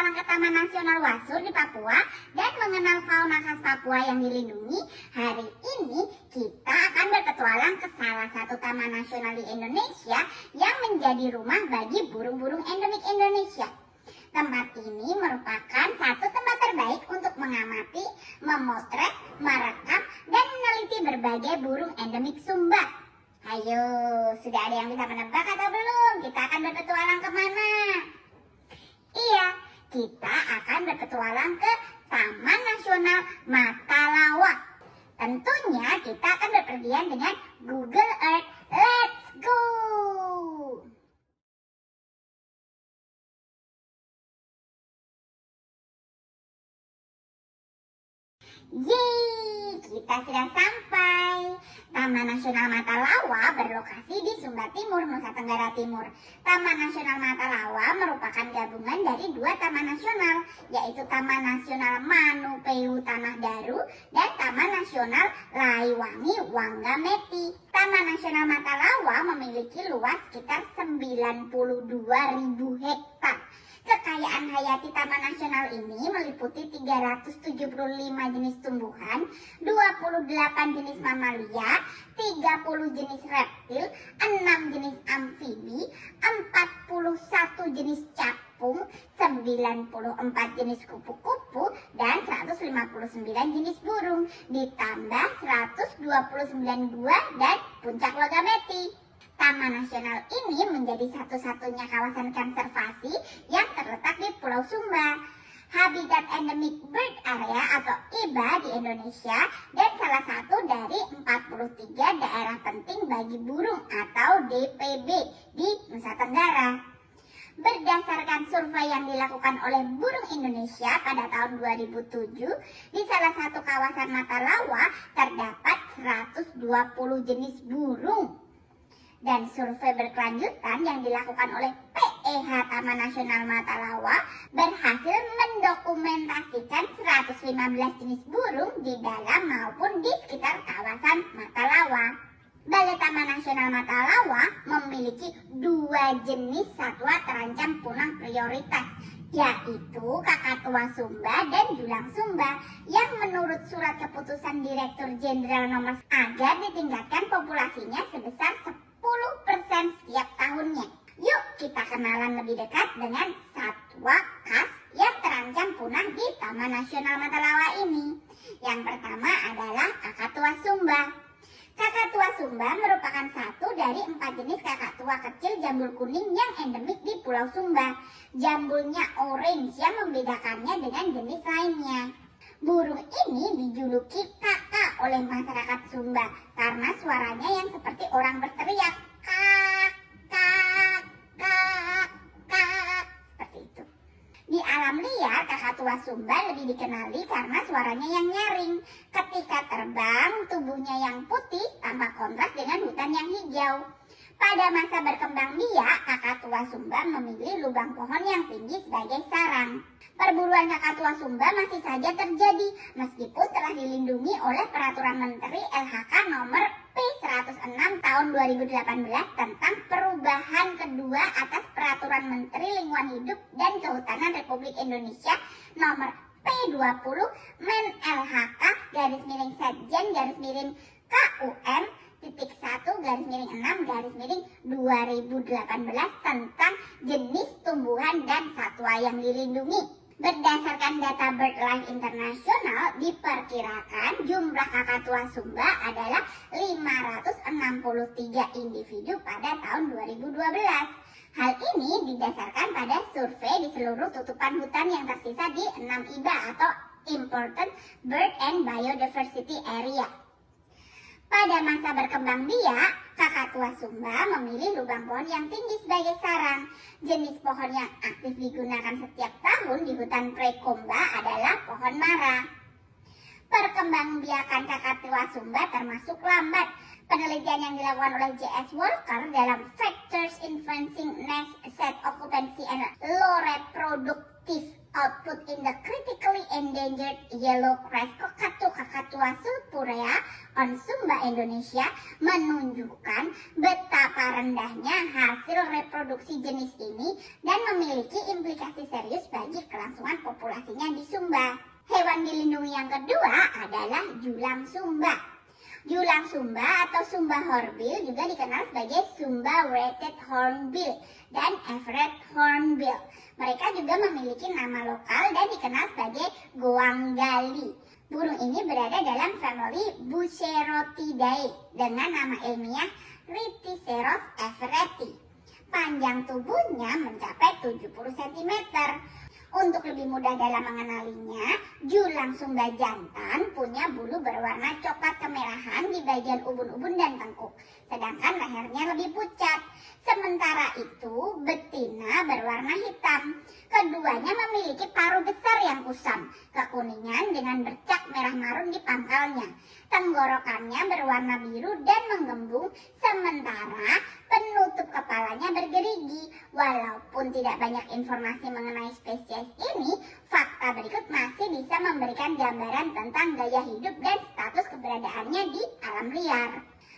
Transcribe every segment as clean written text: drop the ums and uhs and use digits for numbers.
berpetualang ke Taman Nasional Wasur di Papua dan mengenal fauna khas Papua yang dilindungi. Hari ini kita akan berpetualang ke salah satu taman nasional di Indonesia yang menjadi rumah bagi burung-burung endemik Indonesia. Tempat ini merupakan satu tempat terbaik untuk mengamati, memotret, merekam, dan meneliti berbagai burung endemik Sumba. Ayo, sudah ada yang bisa menebak atau belum? Kita akan berpetualang kemana? Iya, kita akan berpetualang ke Taman Nasional Matalawa. Tentunya kita akan berpergian dengan Google Earth. Let's go! Yeay, kita sudah sampai. Taman Nasional Matalawa berlokasi di Sumba Timur, Nusa Tenggara Timur. Taman Nasional Matalawa merupakan gabungan dari dua taman nasional, yaitu Taman Nasional Manupeu Tanah Daru dan Taman Nasional Laiwangi Wangameti. Taman Nasional Matalawa memiliki luas sekitar 92.000 hektar. Kekayaan hayati Taman Nasional ini meliputi 375 jenis tumbuhan, 28 jenis mamalia, 30 jenis reptil, 6 jenis amfibi, 41 jenis capung, 94 jenis kupu-kupu, dan 159 jenis burung, ditambah 129 gua dan puncak logameti. Taman Nasional ini menjadi satu-satunya kawasan konservasi yang terletak di Pulau Sumba, Habitat Endemic Bird Area atau HIBA di Indonesia, dan salah satu dari 43 daerah penting bagi burung atau DPB di Nusa Tenggara. Berdasarkan survei yang dilakukan oleh Burung Indonesia pada tahun 2007, di salah satu kawasan Matalawa terdapat 120 jenis burung. Dan survei berkelanjutan yang dilakukan oleh PEH Taman Nasional Matalawa berhasil mendokumentasikan 115 jenis burung di dalam maupun di sekitar kawasan Matalawa. Balai Taman Nasional Matalawa memiliki dua jenis satwa terancam punah prioritas, yaitu kakatua Sumba dan julang Sumba, yang menurut surat keputusan Direktur Jenderal nomor agar ditingkatkan populasinya sebesar 10% setiap tahunnya. Yuk kita kenalan lebih dekat dengan satwa khas yang terancam punah di Taman Nasional Matalawa ini. Yang pertama adalah kakatua Sumba. Kakatua Sumba merupakan satu dari 4 jenis kakatua kecil jambul kuning yang endemik di Pulau Sumba. Jambulnya orange yang membedakannya dengan jenis lainnya. Burung ini dijuluki kakak oleh masyarakat Sumba karena suaranya yang seperti orang berteriak, kak, kak, kak, kak, seperti itu. Di alam liar, kakatua Sumba lebih dikenali karena suaranya yang nyaring. Ketika terbang, tubuhnya yang putih tampak kontras dengan hutan yang hijau. Pada masa berkembang biak, kakatua Sumba memilih lubang pohon yang tinggi sebagai sarang. Perburuan kakatua Sumba masih saja terjadi meskipun telah dilindungi oleh Peraturan Menteri LHK nomor P106 tahun 2018 tentang perubahan kedua atas Peraturan Menteri Lingkungan Hidup dan Kehutanan Republik Indonesia nomor P20 Men LHK _Sekjen KUM _1/6/2018 tentang jenis tumbuhan dan satwa yang dilindungi. Berdasarkan data BirdLife International, diperkirakan jumlah kakatua Sumba adalah 563 individu pada tahun 2012. Hal ini didasarkan pada survei di seluruh tutupan hutan yang tersisa di 6 IBA atau Important Bird and Biodiversity Area. Pada masa berkembang biak, kakatua Sumba memilih lubang pohon yang tinggi sebagai sarang. Jenis pohon yang aktif digunakan setiap tahun di hutan Prekomba adalah pohon mara. Perkembangbiakan kakatua Sumba termasuk lambat. Penelitian yang dilakukan oleh J.S. Walker dalam Factors Influencing Nest Set Occupancy and Low Reproductive Output in the critically endangered yellow-crest Kakadu sulfurea on Sumba, Indonesia menunjukkan betapa rendahnya hasil reproduksi jenis ini dan memiliki implikasi serius bagi kelangsungan populasinya di Sumba. Hewan dilindungi yang kedua adalah julang Sumba. Julang Sumba atau Sumba hornbill juga dikenal sebagai Sumba Red-Headed Hornbill dan Everett Hornbill. Mereka juga memiliki nama lokal dan dikenal sebagai goanggali. Burung ini berada dalam famili Bucerotidae dengan nama ilmiah Rhyticeros everetti. Panjang tubuhnya mencapai 70 cm. Untuk lebih mudah dalam mengenalinya, julang Sumba jantan punya bulu berwarna coklat kemerahan di bagian ubun-ubun dan tengkuk, sedangkan lehernya lebih pucat. Sementara itu, betina berwarna hitam. Keduanya memiliki paruh besar yang kusam, kekuningan dengan bercak merah marun di pangkalnya. Tenggorokannya berwarna biru dan menggembung, sementara penutup kepalanya bergerigi. Walaupun tidak banyak informasi mengenai spesies ini, fakta berikut masih bisa memberikan gambaran tentang gaya hidup dan status keberadaannya di alam liar.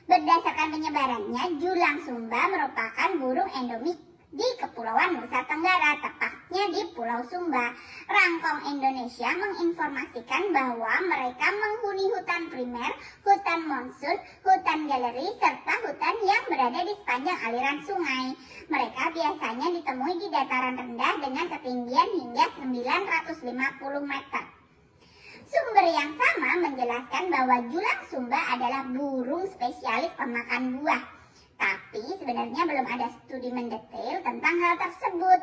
Berdasarkan penyebarannya, julang Sumba merupakan burung endemik di Kepulauan Nusa Tenggara, tepatnya di Pulau Sumba. Rangkong Indonesia menginformasikan bahwa mereka menghuni hutan primer, hutan monsun, hutan galeri, serta hutan yang berada di sepanjang aliran sungai. Mereka biasanya ditemui di dataran rendah dengan ketinggian hingga 950 meter. Sumber yang sama menjelaskan bahwa julang Sumba adalah burung spesialis pemakan buah. Tapi sebenarnya belum ada studi mendetail tentang hal tersebut.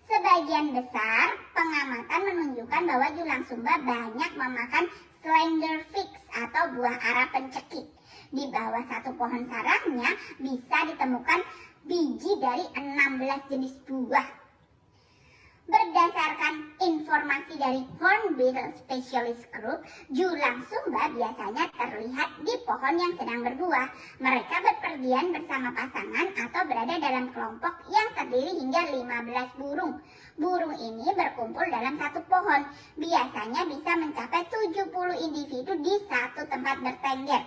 Sebagian besar pengamatan menunjukkan bahwa julang Sumba banyak memakan slender figs atau buah ara pencekik. Di bawah satu pohon sarangnya bisa ditemukan biji dari 16 jenis buah. Berdasarkan informasi dari Hornbill Specialist Group, julang Sumba biasanya terlihat di pohon yang sedang berbuah. Mereka berpergian bersama pasangan atau berada dalam kelompok yang terdiri hingga 15 burung. Burung ini berkumpul dalam satu pohon. Biasanya bisa mencapai 70 individu di satu tempat bertengger.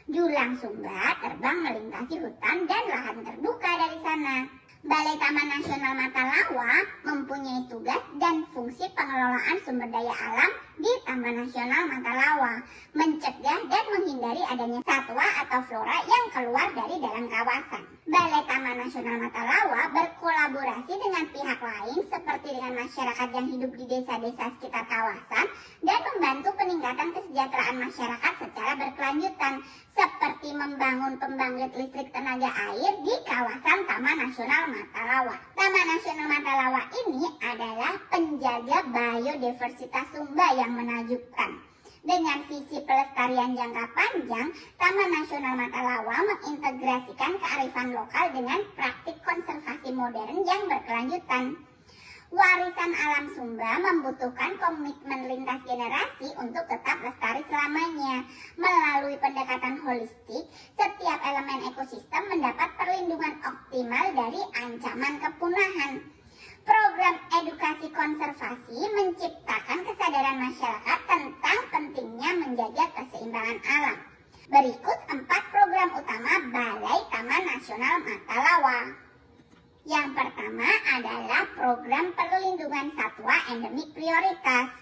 Julang Sumba terbang melintasi hutan dan lahan terbuka dari sana. Balai Taman Nasional Matalawa mempunyai tugas dan fungsi pengelolaan sumber daya alam di Taman Nasional Matalawa, mencegah dan menghindari adanya satwa atau flora yang keluar dari dalam kawasan. Balai Taman Nasional Matalawa berkolaborasi dengan pihak lain seperti dengan masyarakat yang hidup di desa-desa sekitar kawasan dan membantu peningkatan kesejahteraan masyarakat secara berkelanjutan, seperti membangun pembangkit listrik tenaga air di kawasan Taman Nasional Matalawa. Taman Nasional Matalawa ini adalah penjaga biodiversitas Sumba yang menakjubkan. Dengan visi pelestarian jangka panjang, Taman Nasional Matalawa mengintegrasikan kearifan lokal dengan praktik konservasi modern yang berkelanjutan. Warisan alam Sumba membutuhkan komitmen lintas generasi untuk tetap lestari selamanya. Melalui pendekatan holistik, setiap elemen ekosistem mendapat perlindungan optimal dari ancaman kepunahan. Program edukasi konservasi menciptakan kesadaran masyarakat tentang pentingnya menjaga keseimbangan alam. Berikut 4 program utama Balai Taman Nasional Matalawa. Yang pertama adalah program perlindungan satwa endemik prioritas.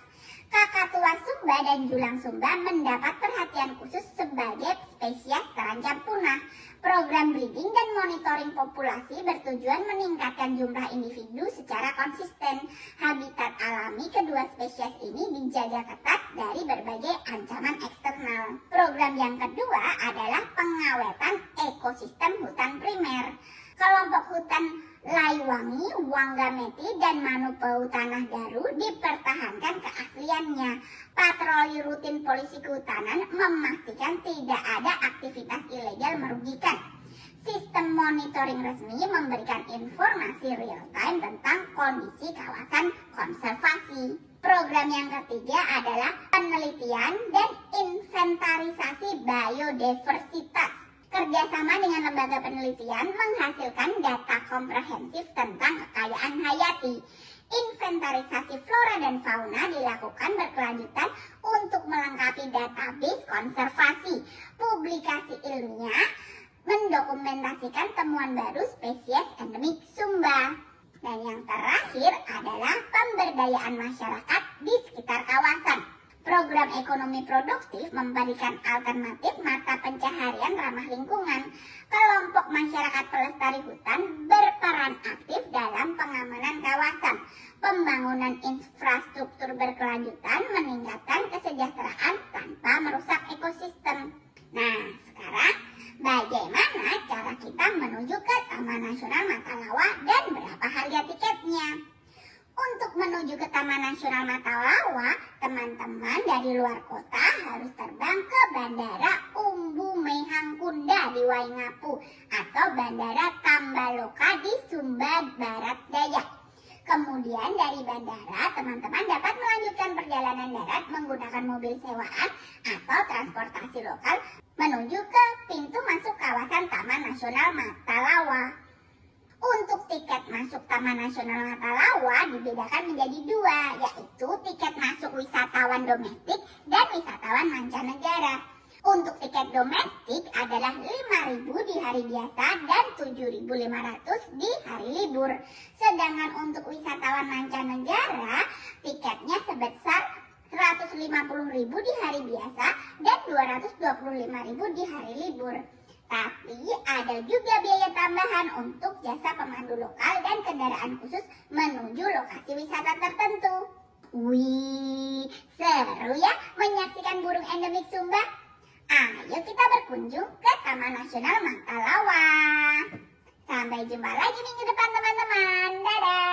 Kakatua Sumba dan julang Sumba mendapat perhatian khusus sebagai spesies terancam punah. Program breeding dan monitoring populasi bertujuan meningkatkan jumlah individu secara konsisten. Habitat alami kedua spesies ini dijaga ketat dari berbagai ancaman eksternal. Program yang kedua adalah pengawetan ekosistem hutan primer. Kelompok hutan Laiwangi, Wangameti, dan Manupau Tanah Daru dipertahankan keasliannya. Patroli rutin polisi kehutanan memastikan tidak ada aktivitas ilegal merugikan. Sistem monitoring resmi memberikan informasi real time tentang kondisi kawasan konservasi. Program yang ketiga adalah penelitian dan inventarisasi biodiversitas. Kerjasama dengan lembaga penelitian menghasilkan data komprehensif tentang kekayaan hayati. Inventarisasi flora dan fauna dilakukan berkelanjutan untuk melengkapi database konservasi. Publikasi ilmiah mendokumentasikan temuan baru spesies endemik Sumba. Dan yang terakhir adalah pemberdayaan masyarakat di sekitar kawasan. Program ekonomi produktif memberikan alternatif mata pencaharian ramah lingkungan. Kelompok masyarakat pelestari hutan berperan aktif dalam pengamanan kawasan. Pembangunan infrastruktur berkelanjutan meningkatkan kesejahteraan tanpa merusak ekosistem. Nah, sekarang bagaimana cara kita menuju ke Taman Nasional Matalawa dan berapa harga tiketnya? Untuk menuju ke Taman Nasional Matalawa, teman-teman dari luar kota harus terbang ke Bandara Umbu Mehangkunda di Waingapu atau Bandara Tambaloka di Sumba Barat Daya. Kemudian dari bandara, teman-teman dapat melanjutkan perjalanan darat menggunakan mobil sewaan atau transportasi lokal menuju ke pintu masuk kawasan Taman Nasional Matalawa. Untuk tiket masuk Taman Nasional Matalawa dibedakan menjadi dua, yaitu tiket masuk wisatawan domestik dan wisatawan mancanegara. Untuk tiket domestik adalah 5.000 di hari biasa dan 7.500 di hari libur. Sedangkan untuk wisatawan mancanegara, tiketnya sebesar 150.000 di hari biasa dan 225.000 di hari libur. Tapi ada juga biaya tambahan untuk jasa pemandu lokal dan kendaraan khusus menuju lokasi wisata tertentu. Wih, seru ya menyaksikan burung endemik Sumba. Ayo kita berkunjung ke Taman Nasional Matalawa. Sampai jumpa lagi minggu depan teman-teman. Dadah.